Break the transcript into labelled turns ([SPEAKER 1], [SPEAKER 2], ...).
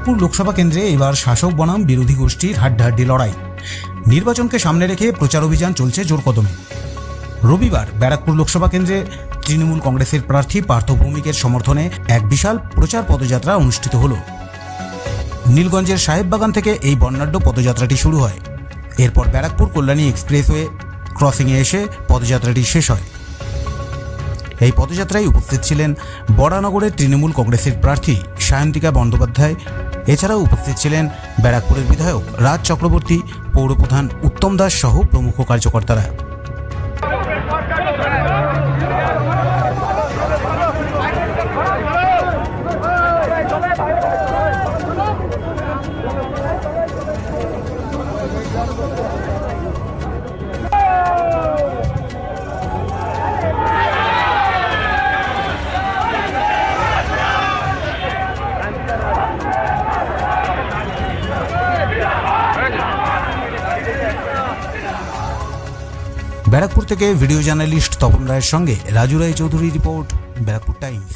[SPEAKER 1] ব্যারাকপুর লোকসভা কেন্দ্রে এবার শাসক বনাম বিরোধী গোষ্ঠীর হাড্ডাহাড্ডি লড়াই। নির্বাচনকে সামনে রেখে প্রচার অভিযান চলছে জোর কদমে। রবিবার ব্যারাকপুর লোকসভা কেন্দ্রে তৃণমূল কংগ্রেসের প্রার্থী পার্থ ভৌমিকের সমর্থনে এক বিশাল প্রচার পদযাত্রা অনুষ্ঠিত হল। নীলগঞ্জের সাহেববাগান থেকে এই বর্ণাঢ্য পদযাত্রাটি শুরু হয়। এরপর ব্যারাকপুর কল্যাণী এক্সপ্রেসওয়ে ক্রসিংয়ে এসে পদযাত্রাটি শেষ হয়। এই পদযাত্রায় উপস্থিত ছিলেন বরানগরের তৃণমূল কংগ্রেসের প্রার্থী সায়ন্তিকা বন্দ্যোপাধ্যায়। এছাড়াও উপস্থিত ছিলেন ব্যারাকপুরের বিধায়ক রাজ চক্রবর্তী, পৌরপ্রধান উত্তম দাস সহ প্রমুখ কার্যকর্তারা। ব্যারাকপুর থেকে ভিডিও জার্নালিস্ট তপন রায়ের সঙ্গে রাজু রায় চৌধুরী রিপোর্ট, ব্যারাকপুর টাইমস।